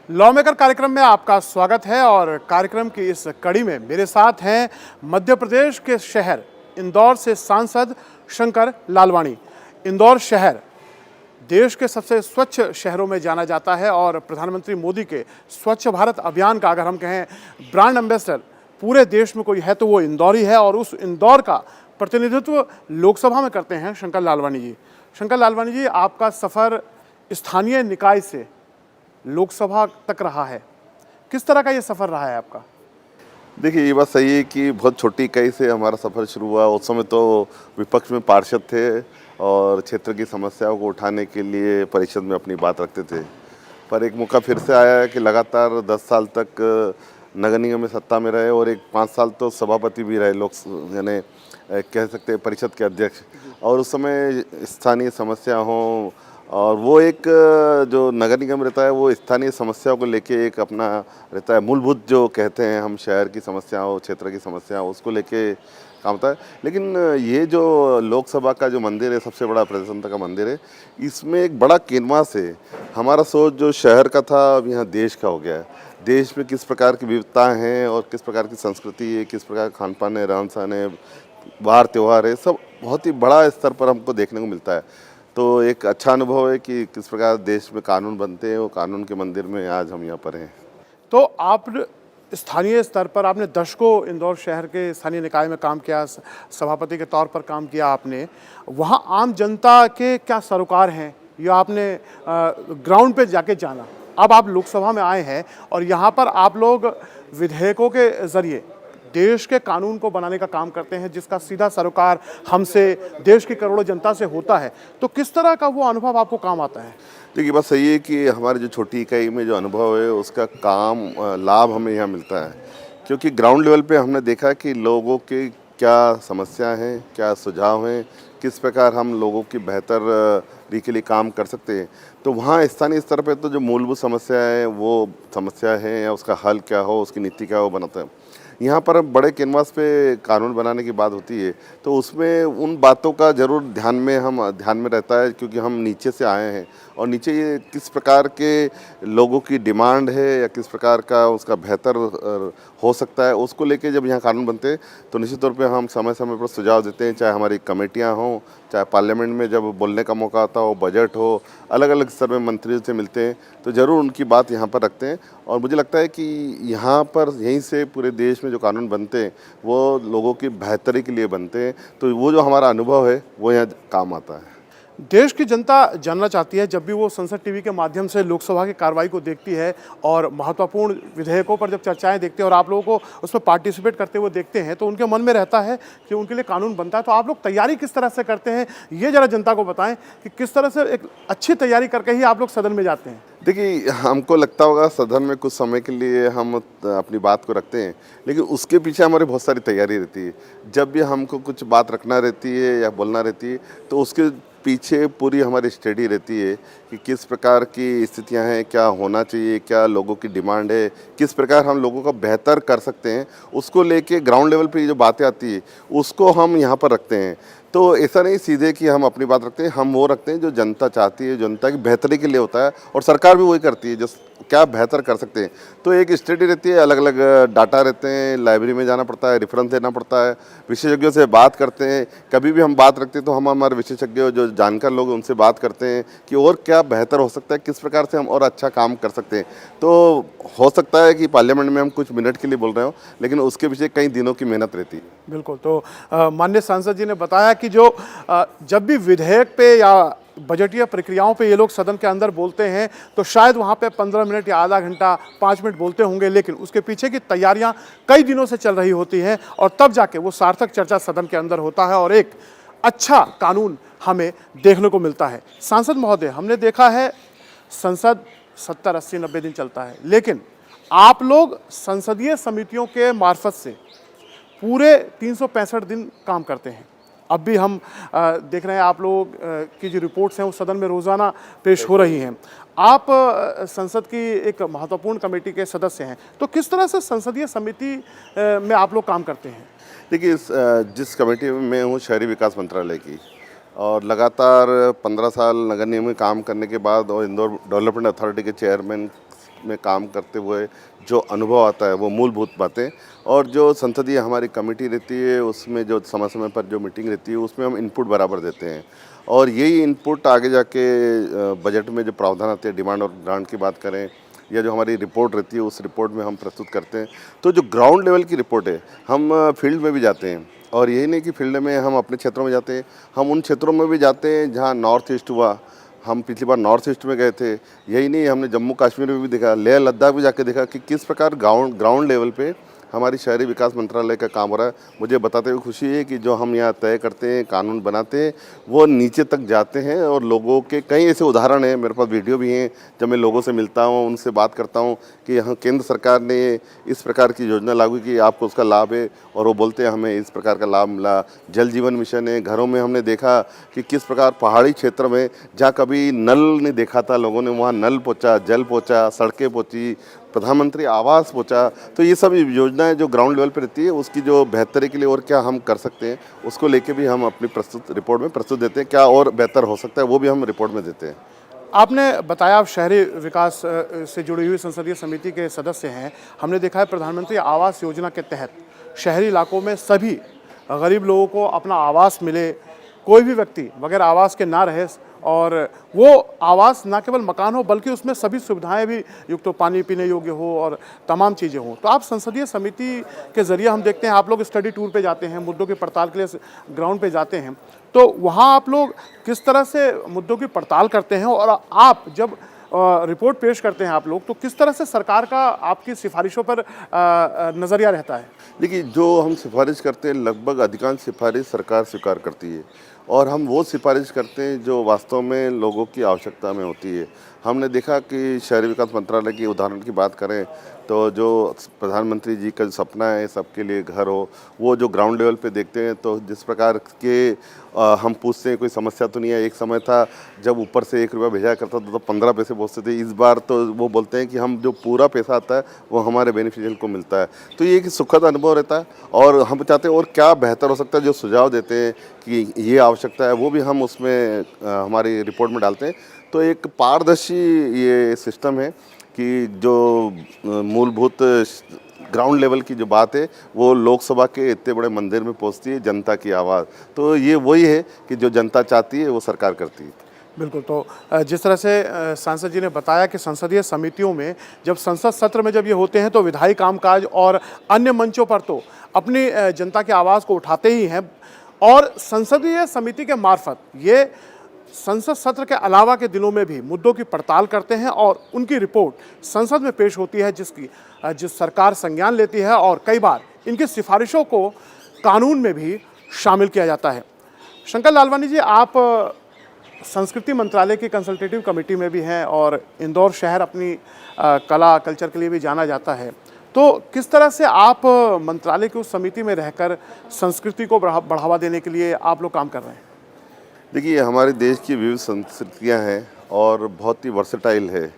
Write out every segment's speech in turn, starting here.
Law maker कार्यक्रम में आपका स्वागत है और कार्यक्रम की इस कड़ी में मेरे साथ हैं मध्य प्रदेश के शहर इंदौर से सांसद शंकर लालवानी। इंदौर शहर देश के सबसे स्वच्छ शहरों में जाना जाता है और प्रधानमंत्री मोदी के स्वच्छ भारत अभियान का अगर हम कहें ब्रांड एम्बेसडर पूरे देश में कोई है तो वो इंदौर ही है और उस इंदौर का प्रतिनिधित्व लोकसभा में करते हैं शंकर लालवानी जी। शंकर लालवानी जी, आपका सफ़र स्थानीय निकाय से लोकसभा तक रहा है, किस तरह का ये सफ़र रहा है आपका? देखिए, ये बात सही है कि बहुत छोटी इकाई से हमारा सफ़र शुरू हुआ। उस समय तो विपक्ष में पार्षद थे और क्षेत्र की समस्याओं को उठाने के लिए परिषद में अपनी बात रखते थे। पर एक मौका फिर से आया है कि लगातार 10 साल तक नगर निगम में सत्ता में रहे और एक 5 साल तो सभापति भी रहे, लोग यानी कह सकते हैं परिषद के अध्यक्ष। और उस समय स्थानीय समस्या हों और वो एक जो नगर निगम रहता है वो स्थानीय समस्याओं को लेके एक अपना रहता है, मूलभूत जो कहते हैं हम शहर की समस्याओं, क्षेत्र की समस्याओं, उसको लेके काम होता है। लेकिन ये जो लोकसभा का जो मंदिर है, सबसे बड़ा प्रजातंत्र का मंदिर है, इसमें एक बड़ा कैनवास है। हमारा सोच जो शहर का था अब यहाँ देश का हो गया है। देश में किस प्रकार की विविधताएँ हैं और किस प्रकार की संस्कृति है, किस प्रकार का खान पान है, रहन सहन है, वार त्यौहार है, सब बहुत ही बड़ा स्तर पर हमको देखने को मिलता है। तो एक अच्छा अनुभव है कि किस प्रकार देश में कानून बनते हैं, वो कानून के मंदिर में आज हम यहाँ पर हैं। तो आप स्थानीय स्तर पर आपने दशकों इंदौर शहर के स्थानीय निकाय में काम किया, सभापति के तौर पर काम किया आपने। वहाँ आम जनता के क्या सरोकार हैं, ये आपने ग्राउंड पे जाके जाना। अब आप लोकसभा में आए हैं और यहाँ पर आप लोग विधेयकों के ज़रिए देश के कानून को बनाने का काम करते हैं, जिसका सीधा सरोकार हमसे, देश की करोड़ों जनता से होता है। तो किस तरह का वो अनुभव आपको काम आता है? देखिए, बात सही है कि हमारी जो छोटी इकाई में जो अनुभव है उसका काम लाभ हमें यहाँ मिलता है, क्योंकि ग्राउंड लेवल पे हमने देखा कि लोगों के क्या समस्या हैं, क्या सुझाव हैं, किस प्रकार हम लोगों की बेहतर के लिए काम कर सकते हैं। तो वहाँ स्थानीय स्तर पे तो जो मूलभूत समस्या है वो समस्या है या उसका हल क्या हो, उसकी नीति क्या हो बनाता है। यहाँ पर बड़े कैनवास पे कानून बनाने की बात होती है तो उसमें उन बातों का ज़रूर ध्यान में रहता है, क्योंकि हम नीचे से आए हैं और नीचे ये किस प्रकार के लोगों की डिमांड है या किस प्रकार का उसका बेहतर हो सकता है, उसको लेके जब यहाँ कानून बनते हैं तो निश्चित तौर पे हम समय समय पर सुझाव देते हैं, चाहे हमारी कमेटियाँ हों, चाहे पार्लियामेंट में जब बोलने का मौका आता हो, बजट हो, अलग अलग स्तर में मंत्रियों से मिलते हैं तो ज़रूर उनकी बात यहाँ पर रखते हैं। और मुझे लगता है कि यहाँ पर यहीं से पूरे देश में जो कानून बनते हैं वो लोगों की बेहतरी के लिए बनते हैं। तो वो जो हमारा अनुभव है वो यहाँ काम आता है। देश की जनता जानना चाहती है, जब भी वो संसद टीवी के माध्यम से लोकसभा की कार्रवाई को देखती है और महत्वपूर्ण विधेयकों पर जब चर्चाएं देखते हैं और आप लोगों को उसमें पार्टिसिपेट करते हुए देखते हैं तो उनके मन में रहता है कि उनके लिए कानून बनता है। तो आप लोग तैयारी किस तरह से करते हैं, ये ज़रा जनता को बताएं कि किस तरह से एक अच्छी तैयारी करके ही आप लोग सदन में जाते हैं। देखिए, हमको लगता होगा सदन में कुछ समय के लिए हम अपनी बात को रखते हैं, लेकिन उसके पीछे हमारी बहुत सारी तैयारी रहती है। जब भी हमको कुछ बात रखना रहती है या बोलना रहती है तो उसके पीछे पूरी हमारी स्टडी रहती है कि किस प्रकार की स्थितियां हैं, क्या होना चाहिए, क्या लोगों की डिमांड है, किस प्रकार हम लोगों का बेहतर कर सकते हैं, उसको लेके ग्राउंड लेवल पे जो बातें आती है उसको हम यहाँ पर रखते हैं। तो ऐसा नहीं सीधे कि हम अपनी बात रखते हैं, हम वो रखते हैं जो जनता चाहती है, जनता की बेहतरी के लिए होता है और सरकार भी वही करती है जो क्या बेहतर कर सकते हैं। तो एक स्टडी रहती है, अलग अलग डाटा रहते हैं, लाइब्रेरी में जाना पड़ता है, रेफरेंस देना पड़ता है, विशेषज्ञों से बात करते हैं। कभी भी हम बात रखते हैं तो हम हमारे विशेषज्ञ जो जानकार लोग हैं उनसे बात करते हैं कि और क्या बेहतर हो सकता है, किस प्रकार से हम और अच्छा काम कर सकते हैं। तो हो सकता है कि पार्लियामेंट में हम कुछ मिनट के लिए बोल रहे हो, लेकिन उसके पीछे कई दिनों की मेहनत रहती है। बिल्कुल। तो माननीय सांसद जी ने बताया कि जो जब भी विधेयक पे या बजटीय प्रक्रियाओं पे ये लोग सदन के अंदर बोलते हैं तो शायद वहाँ पे 15 मिनट या आधा घंटा 5 मिनट बोलते होंगे, लेकिन उसके पीछे की तैयारियाँ कई दिनों से चल रही होती हैं और तब जाके वो सार्थक चर्चा सदन के अंदर होता है और एक अच्छा कानून हमें देखने को मिलता है। सांसद महोदय, हमने देखा है संसद 70, 80, 90 दिन चलता है, लेकिन आप लोग संसदीय समितियों के मार्फत से पूरे 365 दिन काम करते हैं। अब भी हम देख रहे हैं आप लोग की जो रिपोर्ट्स हैं वो सदन में रोज़ाना पेश हो रही हैं। आप संसद की एक महत्वपूर्ण कमेटी के सदस्य हैं, तो किस तरह से संसदीय समिति में आप लोग काम करते हैं? देखिए, जिस कमेटी में मैं हूँ शहरी विकास मंत्रालय की, और लगातार 15 साल नगर निगम में काम करने के बाद और इंदौर डेवलपमेंट अथॉरिटी के चेयरमैन में काम करते हुए जो अनुभव आता है वो मूलभूत बातें, और जो संसदीय हमारी कमेटी रहती है उसमें जो समय समय पर जो मीटिंग रहती है उसमें हम इनपुट बराबर देते हैं, और यही इनपुट आगे जाके बजट में जो प्रावधान आते हैं, डिमांड और ग्रांट की बात करें या जो हमारी रिपोर्ट रहती है उस रिपोर्ट में हम प्रस्तुत करते हैं। तो जो ग्राउंड लेवल की रिपोर्ट है, हम फील्ड में भी जाते हैं, और यही नहीं कि फील्ड में हम अपने क्षेत्रों में जाते हैं, हम उन क्षेत्रों में भी जाते हैं जहाँ नॉर्थ ईस्ट हुआ। हम पिछली बार नॉर्थ ईस्ट में गए थे, यही नहीं हमने जम्मू कश्मीर में भी देखा, लेह लद्दाख भी जाके देखा कि किस प्रकार ग्राउंड लेवल पे हमारी शहरी विकास मंत्रालय का काम हो रहा है। मुझे बताते हुए खुशी है कि जो हम यहाँ तय करते हैं, कानून बनाते हैं, वो नीचे तक जाते हैं, और लोगों के कई ऐसे उदाहरण हैं, मेरे पास वीडियो भी हैं, जब मैं लोगों से मिलता हूँ, उनसे बात करता हूँ कि यहाँ केंद्र सरकार ने इस प्रकार की योजना लागू की, आपको उसका लाभ है, और वो बोलते हैं हमें इस प्रकार का लाभ मिला। जल जीवन मिशन है, घरों में हमने देखा कि किस प्रकार पहाड़ी क्षेत्र में जहाँ कभी नल नहीं देखा था लोगों ने, वहाँ नल पहुँचा, जल पहुँचा, सड़कें पहुँची, प्रधानमंत्री आवास पहुँचा। तो ये सब योजनाएं जो ग्राउंड लेवल पर रहती है उसकी जो बेहतरी के लिए और क्या हम कर सकते हैं उसको लेके भी हम अपनी रिपोर्ट में प्रस्तुत देते हैं, क्या और बेहतर हो सकता है वो भी हम रिपोर्ट में देते हैं। आपने बताया आप शहरी विकास से जुड़ी हुई संसदीय समिति के सदस्य हैं। हमने देखा है प्रधानमंत्री आवास योजना के तहत शहरी इलाकों में सभी गरीब लोगों को अपना आवास मिले, कोई भी व्यक्ति बगैर आवास के ना रहे, और वो आवास ना केवल मकान हो बल्कि उसमें सभी सुविधाएं भी युक्त हो, पानी पीने योग्य हो और तमाम चीज़ें हों। तो आप संसदीय समिति के ज़रिए हम देखते हैं आप लोग स्टडी टूर पे जाते हैं, मुद्दों की पड़ताल के लिए ग्राउंड पे जाते हैं, तो वहाँ आप लोग किस तरह से मुद्दों की पड़ताल करते हैं, और आप जब रिपोर्ट पेश करते हैं आप लोग, तो किस तरह से सरकार का आपकी सिफारिशों पर नज़रिया रहता है? देखिए, जो हम सिफारिश करते हैं लगभग अधिकांश सिफारिश सरकार स्वीकार करती है, और हम वो सिफारिश करते हैं जो वास्तव में लोगों की आवश्यकता में होती है। हमने देखा कि शहरी विकास मंत्रालय की उदाहरण की बात करें तो जो प्रधानमंत्री जी का जो सपना है सबके लिए घर हो, वो जो ग्राउंड लेवल पे देखते हैं तो जिस प्रकार के हम पूछते हैं कोई समस्या तो नहीं है। एक समय था जब ऊपर से 1 रुपया भेजा करता था तो 15 पैसे पहुँचते थे, इस बार तो वो बोलते हैं कि हम जो पूरा पैसा आता है वो हमारे बेनिफिशियल को मिलता है। तो ये एक सुखद अनुभव रहता है, और हम चाहते हैं और क्या बेहतर हो सकता है, जो सुझाव देते हैं कि ये आवश्यकता है वो भी हम उसमें हमारी रिपोर्ट में डालते हैं। तो एक पारदर्शी ये सिस्टम है कि जो मूलभूत ग्राउंड लेवल की जो बात है वो लोकसभा के इतने बड़े मंदिर में पहुंचती है, जनता की आवाज़। तो ये वही है कि जो जनता चाहती है वो सरकार करती है। बिल्कुल। तो जिस तरह से सांसद जी ने बताया कि संसदीय समितियों में जब संसद सत्र में जब ये होते हैं तो विधायी कामकाज और अन्य मंचों पर तो अपनी जनता की आवाज़ को उठाते ही हैं, और संसदीय समिति के मार्फत ये संसद सत्र के अलावा के दिनों में भी मुद्दों की पड़ताल करते हैं, और उनकी रिपोर्ट संसद में पेश होती है जिस सरकार संज्ञान लेती है, और कई बार इनकी सिफारिशों को कानून में भी शामिल किया जाता है। शंकर लालवानी जी, आप संस्कृति मंत्रालय की कंसल्टेटिव कमेटी में भी हैं, और इंदौर शहर अपनी कला कल्चर के लिए भी जाना जाता है। तो किस तरह से आप मंत्रालय की उस समिति में रहकर संस्कृति को बढ़ावा देने के लिए आप लोग काम कर रहे हैं? देखिए, हमारे देश की विविध संस्कृतियाँ हैं और बहुत ही वर्सेटाइल है।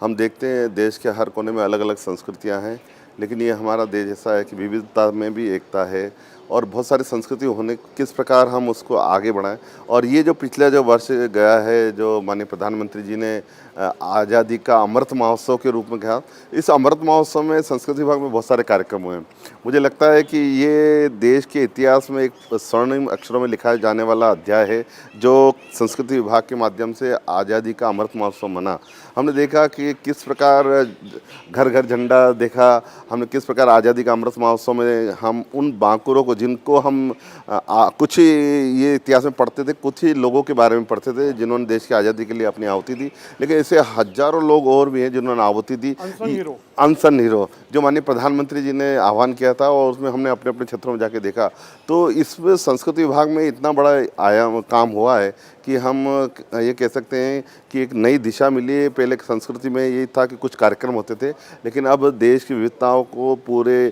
हम देखते हैं देश के हर कोने में अलग अलग संस्कृतियाँ हैं, लेकिन ये हमारा देश ऐसा है कि विविधता में भी एकता है, और बहुत सारी संस्कृति होने किस प्रकार हम उसको आगे बढ़ाएं। और ये जो पिछला जो वर्ष गया है, जो माननीय प्रधानमंत्री जी ने आज़ादी का अमृत महोत्सव के रूप में कहा, इस अमृत महोत्सव में संस्कृति विभाग में बहुत सारे कार्यक्रम हुए हैं। मुझे लगता है कि ये देश के इतिहास में एक स्वर्णिम अक्षरों में लिखा जाने वाला अध्याय है, जो संस्कृति विभाग के माध्यम से आज़ादी का अमृत महोत्सव मना। हमने देखा कि किस प्रकार घर घर झंडा देखा, हमने किस प्रकार आज़ादी का अमृत महोत्सव में हम उन बांकुरों को, जिनको हम कुछ ही ये इतिहास में पढ़ते थे, कुछ ही लोगों के बारे में पढ़ते थे जिन्होंने देश की आज़ादी के लिए अपनी आहुति दी, लेकिन ऐसे हजारों लोग और भी हैं जिन्होंने आहुति दी। अनसन हीरो जो माननीय प्रधानमंत्री जी ने आह्वान किया था, और उसमें हमने अपने अपने क्षेत्रों में जाके देखा। तो इसमें संस्कृति विभाग में इतना बड़ा आयाम काम हुआ है कि हम ये कह सकते हैं कि एक नई दिशा मिली है। पहले संस्कृति में ये था कि कुछ कार्यक्रम होते थे, लेकिन अब देश की विविधताओं को पूरे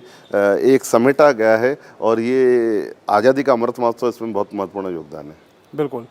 एक समेटा गया है, और ये आज़ादी का अमृत महोत्सव इसमें बहुत महत्वपूर्ण योगदान है। बिल्कुल।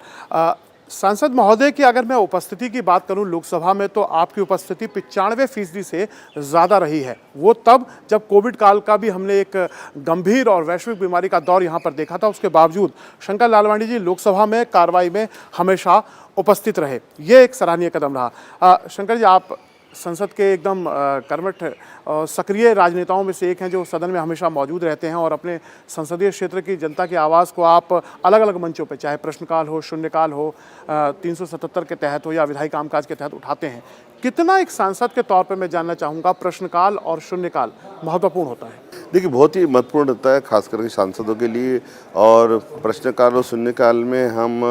सांसद महोदय की अगर मैं उपस्थिति की बात करूं लोकसभा में, तो आपकी उपस्थिति 95% से ज़्यादा रही है। वो तब जब कोविड काल का भी हमने एक गंभीर और वैश्विक बीमारी का दौर यहाँ पर देखा था, उसके बावजूद शंकर लालवानी जी लोकसभा में कार्रवाई में हमेशा उपस्थित रहे। ये एक सराहनीय कदम रहा। शंकर जी, आप संसद के एकदम कर्मठ और सक्रिय राजनेताओं में से एक हैं, जो सदन में हमेशा मौजूद रहते हैं और अपने संसदीय क्षेत्र की जनता की आवाज़ को आप अलग अलग मंचों पे, चाहे प्रश्नकाल हो, शून्यकाल हो, 377 के तहत हो या विधायी कामकाज के तहत उठाते हैं। कितना एक सांसद के तौर पे मैं जानना चाहूँगा प्रश्नकाल और शून्यकाल महत्वपूर्ण होता है? देखिए, बहुत ही महत्वपूर्ण होता है, खास करके सांसदों के लिए। और प्रश्नकाल और शून्यकाल में हम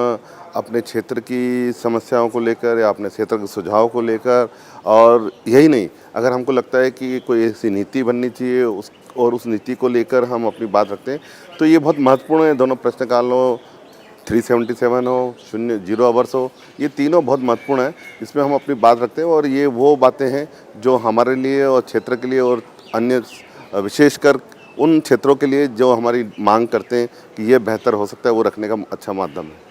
अपने क्षेत्र की समस्याओं को लेकर या अपने क्षेत्र के सुझाव को लेकर, और यही नहीं, अगर हमको लगता है कि कोई ऐसी नीति बननी चाहिए उस नीति को लेकर हम अपनी बात रखते हैं, तो ये बहुत महत्वपूर्ण है। दोनों प्रश्नकाल हो, 377 हो, 0 आवर्स हो, ये तीनों बहुत महत्वपूर्ण है। इसमें हम अपनी बात रखते हैं और ये वो बातें हैं जो हमारे लिए और क्षेत्र के लिए और अन्य विशेषकर उन क्षेत्रों के लिए जो हमारी मांग करते हैं कि ये बेहतर हो सकता है, वो रखने का अच्छा माध्यम है।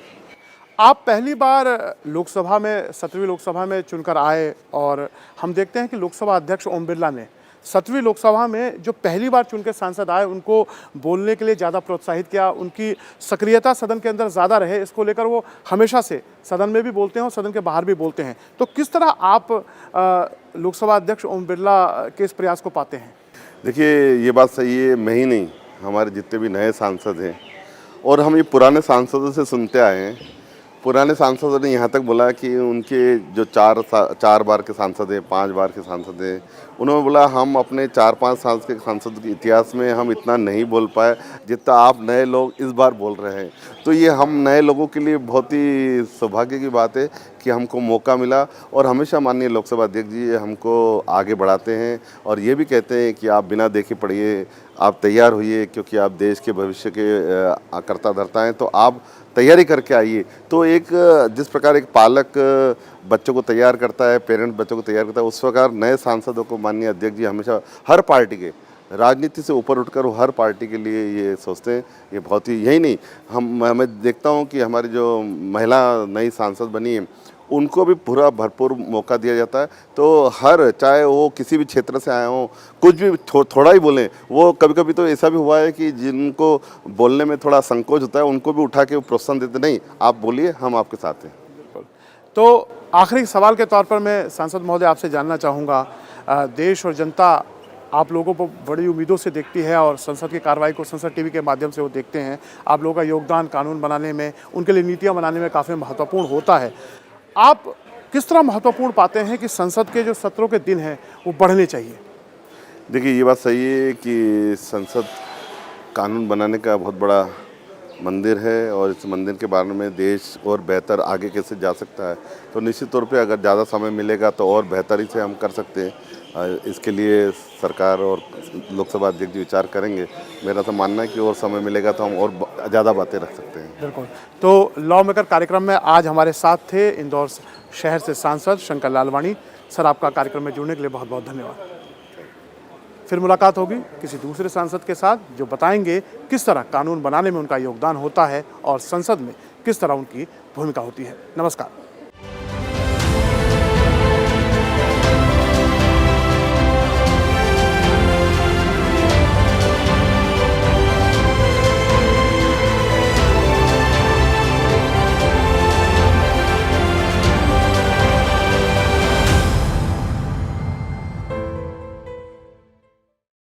आप पहली बार लोकसभा में 17वीं लोकसभा में चुनकर आए और हम देखते हैं कि लोकसभा अध्यक्ष ओम बिरला ने 17वीं लोकसभा में जो पहली बार चुन के सांसद आए उनको बोलने के लिए ज़्यादा प्रोत्साहित किया, उनकी सक्रियता सदन के अंदर ज़्यादा रहे, इसको लेकर वो हमेशा से सदन में भी बोलते हैं और सदन के बाहर भी बोलते हैं। तो किस तरह आप लोकसभा अध्यक्ष ओम बिरला के इस प्रयास को पाते हैं? देखिए, ये बात सही है, मैं ही नहीं, हमारे जितने भी नए सांसद हैं और हम ये पुराने सांसदों से सुनते आए हैं। पुराने सांसदों ने यहाँ तक बोला कि उनके जो 4 बार के सांसद हैं, 5 बार के सांसद हैं, उन्होंने बोला हम अपने 4-5 साल के सांसद के इतिहास में हम इतना नहीं बोल पाए जितना आप नए लोग इस बार बोल रहे हैं। तो ये हम नए लोगों के लिए बहुत ही सौभाग्य की बात है कि हमको मौका मिला। और हमेशा माननीय लोकसभा अध्यक्ष जी हमको आगे बढ़ाते हैं और ये भी कहते हैं कि आप बिना देखे पढ़िए, आप तैयार होइए, क्योंकि आप देश के भविष्य के कर्ता धर्ता हैं, तो आप तैयारी करके आइए। तो एक जिस प्रकार एक पालक बच्चों को तैयार करता है, पेरेंट बच्चों को तैयार करता है, उस प्रकार नए सांसदों को माननीय अध्यक्ष जी हमेशा हर पार्टी के, राजनीति से ऊपर उठकर वो हर पार्टी के लिए ये सोचते हैं। ये बहुत ही, यही नहीं, मैं देखता हूँ कि हमारी जो महिला नई सांसद बनी है उनको भी पूरा भरपूर मौका दिया जाता है। तो हर, चाहे वो किसी भी क्षेत्र से आए हों, कुछ भी थोड़ा ही बोलें, वो कभी कभी तो ऐसा भी हुआ है कि जिनको बोलने में थोड़ा संकोच होता है उनको भी उठा के प्रोत्साहन देते, नहीं आप बोलिए, हम आपके साथ हैं। तो आखिरी सवाल के तौर पर मैं सांसद महोदय आपसे जानना चाहूँगा, देश और जनता आप लोगों को बड़ी उम्मीदों से देखती है और संसद की कार्रवाई को संसद टीवी के माध्यम से वो देखते हैं। आप लोगों का योगदान कानून बनाने में, उनके लिए नीतियाँ बनाने में काफ़ी महत्वपूर्ण होता है। आप किस तरह महत्वपूर्ण पाते हैं कि संसद के जो सत्रों के दिन हैं वो बढ़ने चाहिए? देखिए, ये बात सही है कि संसद कानून बनाने का बहुत बड़ा मंदिर है और इस मंदिर के बारे में देश और बेहतर आगे कैसे जा सकता है, तो निश्चित तौर पे अगर ज़्यादा समय मिलेगा तो और बेहतरी से हम कर सकते हैं। इसके लिए सरकार और लोकसभा अध्यक्ष जी विचार करेंगे। मेरा तो मानना है कि और समय मिलेगा तो हम और ज़्यादा बातें रख सकते हैं। बिल्कुल। तो लॉ मेकर कार्यक्रम में आज हमारे साथ थे इंदौर शहर से सांसद शंकर लालवानी। सर, आपका कार्यक्रम में जुड़ने के लिए बहुत बहुत धन्यवाद। फिर मुलाकात होगी किसी दूसरे सांसद के साथ जो बताएंगे किस तरह कानून बनाने में उनका योगदान होता है और संसद में किस तरह उनकी भूमिका होती है। नमस्कार।